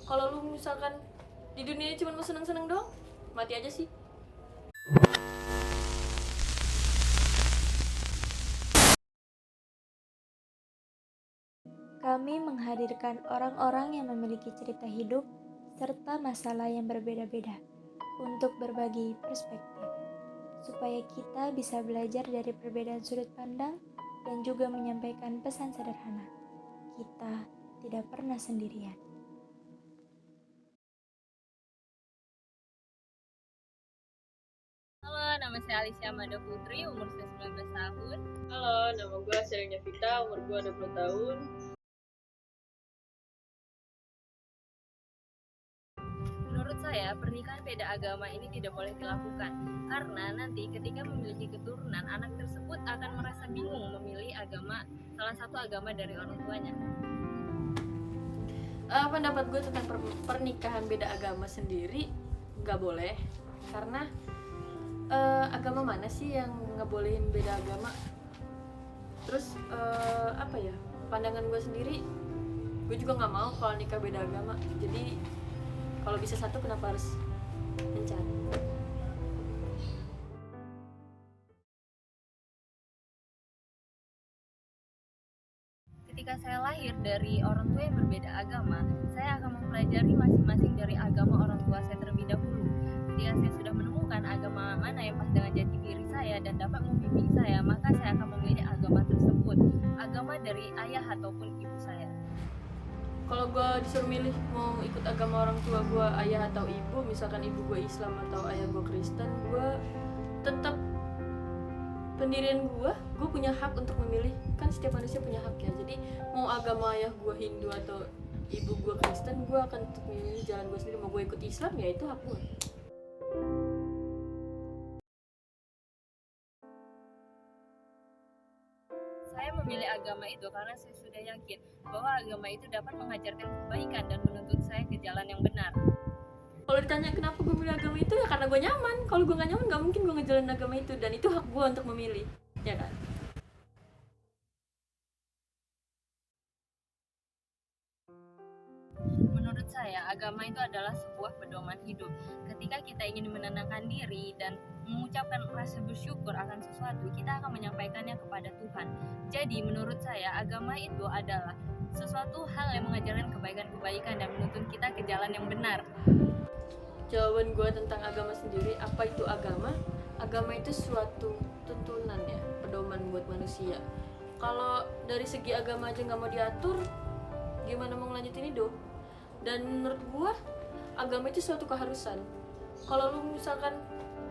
Kalau lu misalkan di dunia ini cuma mau seneng-seneng doang, mati aja sih. Kami menghadirkan orang-orang yang memiliki cerita hidup serta masalah yang berbeda-beda untuk berbagi perspektif, supaya kita bisa belajar dari perbedaan sudut pandang dan juga menyampaikan pesan sederhana. Kita tidak pernah sendirian. Halo, nama saya Alicia Mada Putri, umur saya 19 tahun. Halo, nama gue Serena Vita, umur gue 20 tahun. Menurut saya, pernikahan beda agama ini tidak boleh dilakukan karena nanti ketika memiliki keturunan, anak tersebut akan merasa bingung memilih salah satu agama dari orang tuanya. Pendapat gue tentang pernikahan beda agama sendiri nggak boleh, karena agama mana sih yang ngebolehin beda agama? Terus pandangan gue sendiri, gue juga nggak mau kalau nikah beda agama. Jadi kalau bisa satu, kenapa harus mencari? Ketika saya lahir dari orang tua yang berbeda agama, saya akan mempelajari masing-masing dari agama orang tua saya terlebih dahulu. Ketika saya sudah menemukan agama mana yang pas dengan jati diri saya dan dapat membimbing saya, maka saya akan memilih agama tersebut, agama dari ayah ataupun ibu saya. Kalau gue disuruh milih mau ikut agama orang tua gue, ayah atau ibu, misalkan ibu gue Islam atau ayah gue Kristen, gue tetap pendirian gue punya hak untuk memilih. Kan setiap manusia punya hak ya. Jadi mau agama ayah gue Hindu atau ibu gue Kristen, gue akan tetap memilih jalan gue sendiri. Mau gue ikut Islam, ya itu hak gue. Saya memilih agama itu karena saya sudah yakin bahwa agama itu dapat mengajarkan kebaikan dan menuntun saya ke jalan yang benar. Kalau ditanya kenapa gue milih agama itu, ya karena gue nyaman. Kalau gue gak nyaman, gak mungkin gue ngejalanin agama itu. Dan itu hak gue untuk memilih, ya kan? Menurut saya, agama itu adalah sebuah pedoman hidup. Ketika kita ingin menenangkan diri dan mengucapkan rasa bersyukur akan sesuatu, kita akan menyampaikannya kepada Tuhan. Jadi, menurut saya, agama itu adalah sesuatu hal yang mengajarkan kebaikan-kebaikan dan menuntun kita ke jalan yang benar. Jawaban gue tentang agama sendiri, apa itu agama? Agama itu suatu tuntunan ya, pedoman buat manusia. Kalau dari segi agama aja gak mau diatur, gimana mau ngelanjutin hidup? Dan menurut gue, agama itu suatu keharusan. Kalau lu misalkan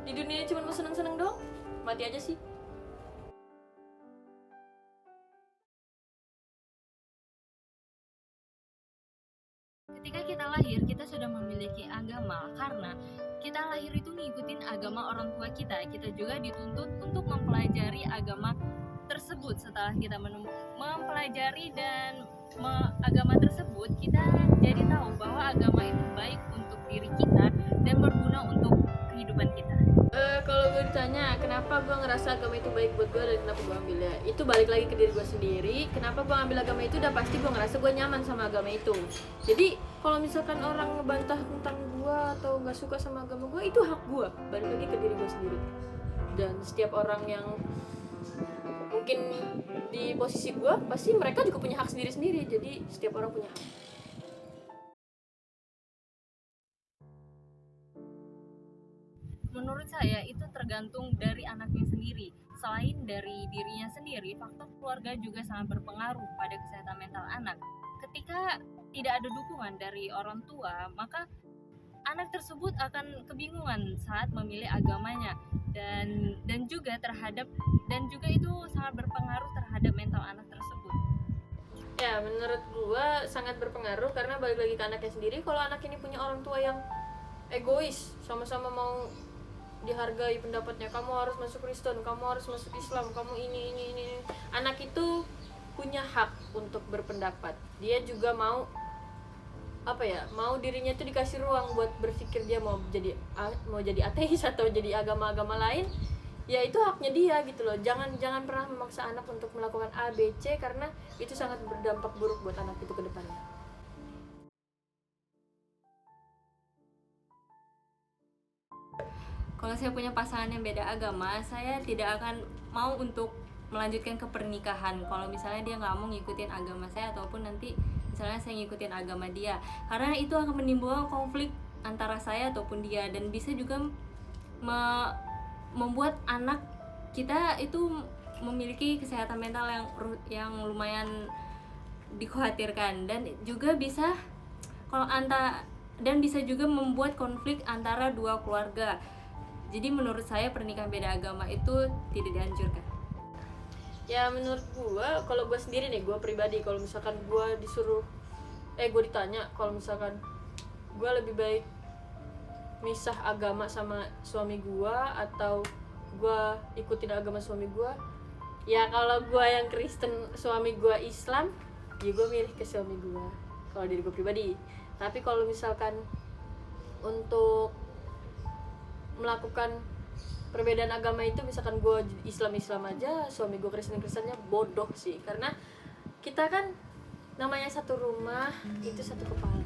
di dunia ini cuma mau seneng-seneng doang, mati aja sih. Ketika kita lahir, kita sudah memiliki agama karena kita lahir itu ngikutin agama orang tua kita. Kita juga dituntut untuk mempelajari agama tersebut. Setelah kita mempelajari dan agama tersebut, kita jadi tahu bahwa agama itu baik untuk diri kita dan berguna untuk kehidupan kita. Kalau gue ditanya kenapa gue ngerasa agama itu baik buat gue dan kenapa gue ambilnya, itu balik lagi ke diri gue sendiri. Kenapa gue ambil agama itu, udah pasti gue ngerasa gue nyaman sama agama itu. Jadi kalau misalkan orang ngebantah tentang gue atau nggak suka sama agama gue, itu hak gue, balik lagi ke diri gue sendiri. Dan setiap orang yang mungkin di posisi gue, pasti mereka juga punya hak sendiri-sendiri. Jadi setiap orang punya hak. Menurut saya itu tergantung dari anaknya sendiri. Selain dari dirinya sendiri, faktor keluarga juga sangat berpengaruh pada kesehatan mental anak. Ketika tidak ada dukungan dari orang tua, maka anak tersebut akan kebingungan saat memilih agamanya dan juga itu sangat berpengaruh terhadap mental anak tersebut. Ya, menurut gue sangat berpengaruh karena balik lagi ke anaknya sendiri. Kalau anak ini punya orang tua yang egois, sama-sama mau dihargai pendapatnya, kamu harus masuk Kristen, kamu harus masuk Islam, kamu ini, anak itu punya hak untuk berpendapat. Dia juga mau mau dirinya itu dikasih ruang buat berpikir. Dia mau jadi ateis atau jadi agama-agama lain, ya itu haknya dia gitu loh. Jangan pernah memaksa anak untuk melakukan A, B, C, karena itu sangat berdampak buruk buat anak itu ke depannya. kalau saya punya pasangan yang beda agama, saya tidak akan mau untuk melanjutkan ke pernikahan kalau misalnya dia nggak mau ngikutin agama saya, ataupun nanti misalnya saya ngikutin agama dia, karena itu akan menimbulkan konflik antara saya ataupun dia, dan bisa juga membuat anak kita itu memiliki kesehatan mental yang lumayan dikhawatirkan, dan juga bisa bisa juga membuat konflik antara dua keluarga. Jadi menurut saya pernikahan beda agama itu tidak dianjurkan. Ya menurut gua, kalau gua sendiri nih, gua pribadi, kalau misalkan gua gua ditanya kalau misalkan gua lebih baik misah agama sama suami gua atau gua ikutin agama suami gua, ya kalau gua yang Kristen, suami gua Islam, ya gua milih ke suami gua kalau diri gua pribadi. Tapi kalau misalkan untuk melakukan perbedaan agama itu, misalkan gue Islam aja, suami gue Kristennya, bodoh sih, karena kita kan namanya satu rumah, itu satu kepala.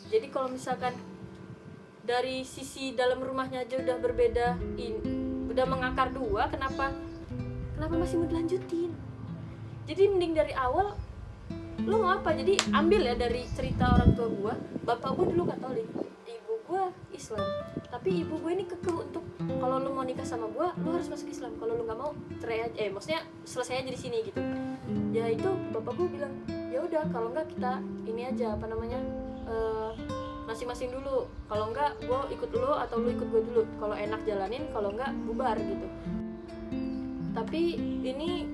Jadi kalau misalkan dari sisi dalam rumahnya aja udah berbeda, udah mengakar dua, kenapa masih mau dilanjutin? Jadi mending dari awal lo mau apa. Jadi ambil ya dari cerita orang tua gue, bapak gue dulu Katolik, ibu gue Islam, tapi ibu gue ini kekeh untuk kalau lu mau nikah sama gue, lu harus masuk Islam. Kalau lu nggak mau, cerai aja. Maksudnya selesai aja di sini gitu. Ya itu bapak gue bilang, ya udah kalau nggak kita ini aja masing-masing dulu. Kalau nggak, gue ikut lu atau lu ikut gue dulu. Kalau enak jalanin, kalau nggak bubar gitu. Tapi ini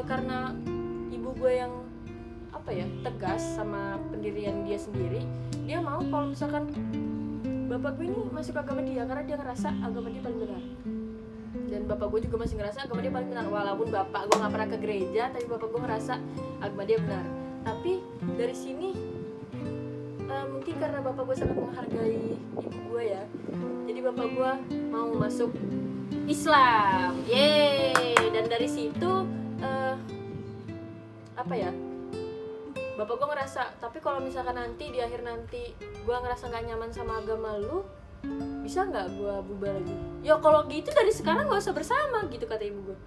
karena ibu gue yang tegas sama pendirian dia sendiri, dia mau kalau misalkan bapak gue ini masuk agama dia, karena dia ngerasa agama dia paling benar. Dan bapak gue juga masih ngerasa agama dia paling benar, walaupun bapak gue nggak pernah ke gereja, tapi bapak gue ngerasa agama dia benar. Tapi dari sini mungkin karena bapak gue sangat menghargai ibu gue ya, jadi bapak gue mau masuk Islam, yeay. Dan dari situ bapak gue ngerasa, tapi kalau misalkan nanti di akhir nanti gue ngerasa nggak nyaman sama agama lu, bisa nggak gue bubar lagi? Ya kalau gitu dari sekarang nggak usah bersama gitu, kata ibu gue.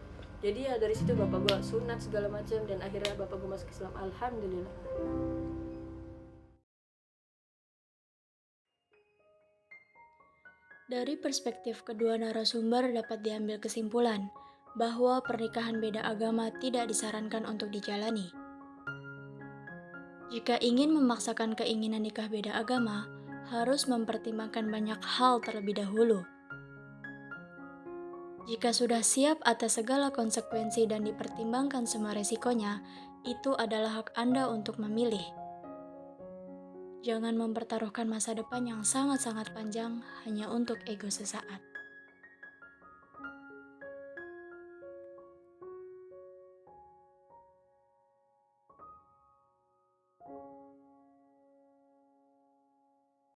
Jadi ya dari situ bapak gue sunat segala macam, dan akhirnya bapak gue masuk Islam, alhamdulillah. Dari perspektif kedua narasumber dapat diambil kesimpulan bahwa pernikahan beda agama tidak disarankan untuk dijalani. Jika ingin memaksakan keinginan nikah beda agama, harus mempertimbangkan banyak hal terlebih dahulu. Jika sudah siap atas segala konsekuensi dan dipertimbangkan semua resikonya, itu adalah hak Anda untuk memilih. Jangan mempertaruhkan masa depan yang sangat-sangat panjang hanya untuk ego sesaat.